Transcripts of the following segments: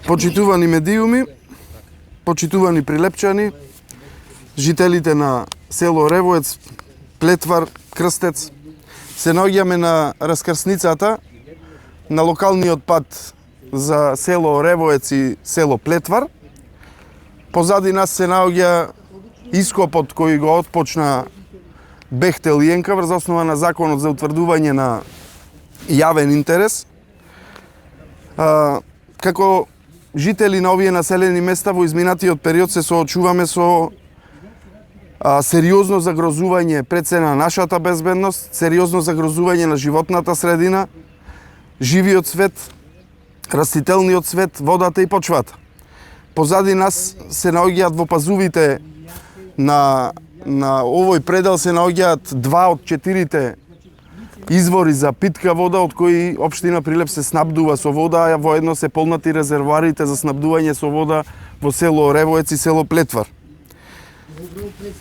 Почитувани медиуми, почитувани прилепчани, жителите на село Ревоец, Плетвар, Крстец, се наоѓаме на раскрсницата на локалниот пат за село Ревоец и село Плетвар. Позади нас се наоѓа ископот кој го отпочна Бехтел Јенка врз основа на законот за утврдување на јавен интерес. Како жители на овие населени места во изминатиот период се соочуваме со сериозно загрозување пред се на нашата безбедност, сериозно загрозување на животната средина, живиот свет, растителниот свет, водата и почвата. Позади нас се наоѓаат во пазувите на овој предел се наоѓаат 2 од 4 извори за питка вода, од кои општина Прилеп се снабдува со вода, а воедно се полнати резервоарите за снабдување со вода во село Ревоец и село Плетвар.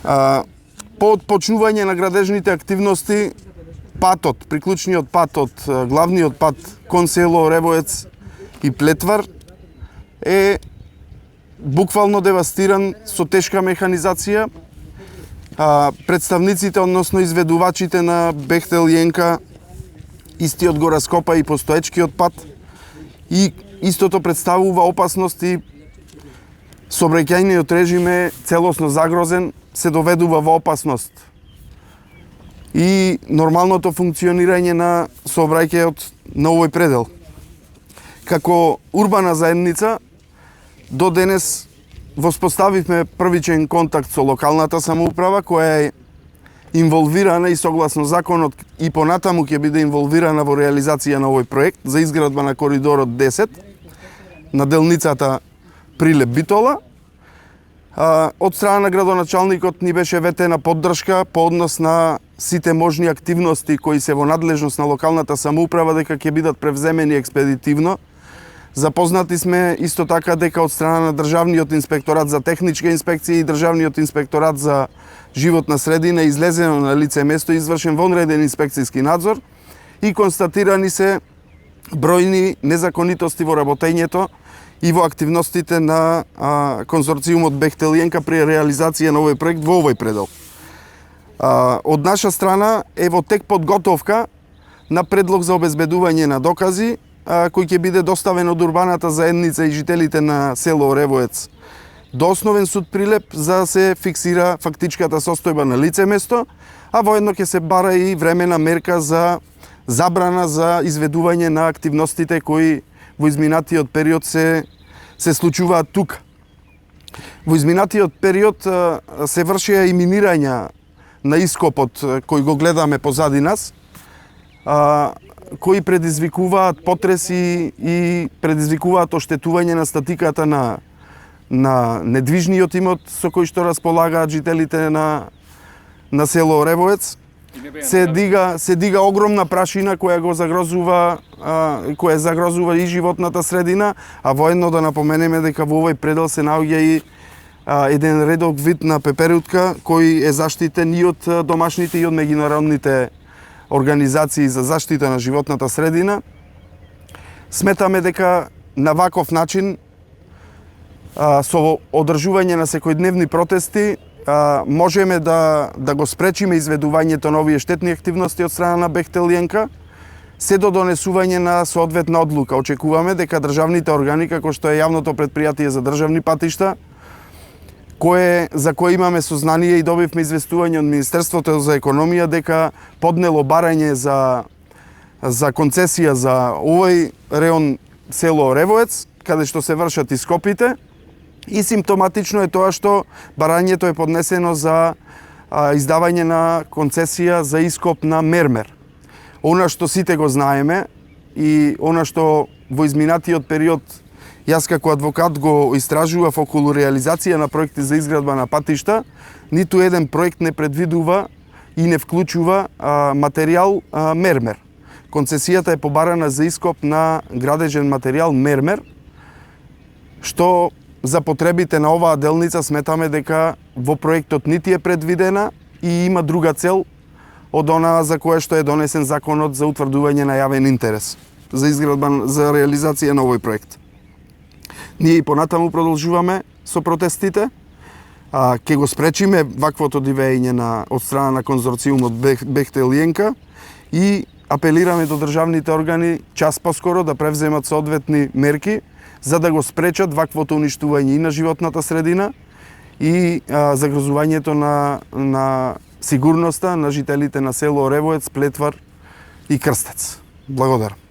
По отпочнување на градежните активности, патот, приклучниот пат од главниот пат кон село Ревоец и Плетвар е буквално девастиран со тешка механизација. Представниците, односно изведувачите на Бехтел Јенка, истиот го раскопа и постоечкиот пат и истото представува опасност и сообраќајниот режим е целосно загрозен, се доведува во опасност и нормалното функционирање на сообраќајот на овој предел. Како урбана заедница, до денес воспоставивме првичен контакт со локалната самоуправа, која е инволвирана и согласно законот и понатаму ќе биде инволвирана во реализација на овој проект за изградба на коридорот 10 на делницата Прилеп-Битола. Од страна на градоначалникот ни беше ветена поддршка по однос на сите можни активности кои се во надлежност на локалната самоуправа дека ќе бидат превземени експедитивно. Запознати сме исто така дека од страна на Државниот инспекторат за техничка инспекција и Државниот инспекторат за животна средина излезено на лице место извршен вонреден инспекцијски надзор и констатирани се бројни незаконитости во работењето и во активностите на конзорциумот Бехтел Јенка при реализација на овој проект во овој предел. Од наша страна е во тек подготовка на предлог за обезбедување на докази кој ќе биде доставен од урбаната заедница и жителите на село Ревоец до Основен суд Прилеп за да се фиксира фактичката состојба на лице место, а воедно ќе се бара и времена мерка за забрана за изведување на активностите кои во изминатиот период се случуваат тука. Во изминатиот период се вршеа и минирања на ископот кој го гледаме позади нас, кои предизвикуваат потреси и предизвикуваат оштетување на статиката на недвижниот имот со кој што располагаат жителите на село Ревоец. Се дига огромна прашина која го загрозува која загрозува и животната средина, а воедно да напоменеме дека во овој предел се наоѓа и еден редок вид на пеперутка кој е заштитен и од домашните и од меѓународните организации за заштита на животната средина. Сметаме дека на ваков начин со одржување на секојдневни протести можеме да го спречиме изведувањето на овие штетни активности од страна на Бехтел Јенка, се до донесување на соодветна одлука. Очекуваме дека државните органи, како што е јавното предпријатие за државни патишта, за кое имаме сознание и добивме известување од Министерството за економија дека поднело барање за концесија за овој реон село Ревоец, каде што се вршат ископите, и симптоматично е тоа што барањето е поднесено за издавање на концесија за ископ на мермер. Она што сите го знаеме и она што во изминатиот период јас како адвокат го истражував околу реализација на проекти за изградба на патишта, ниту еден проект не предвидува и не вклучува материјал мермер. Концесијата е побарана за ископ на градежен материјал мермер, што за потребите на оваа делница сметаме дека во проектот нити е предвидена и има друга цел од она за која што е донесен законот за утврдување на јавен интерес за реализација на овој проект. Ние и понатаму продолжуваме со протестите. Ќе го спречиме ваквото дивење од страна на конзорциумот Бехтел-Јенка и апелираме до државните органи час поскоро да превземат соодветни мерки за да го спречат ваквото уништување и на животната средина и загрозувањето на сигурноста на жителите на село Оревоец, Плетвар и Крстец. Благодарам.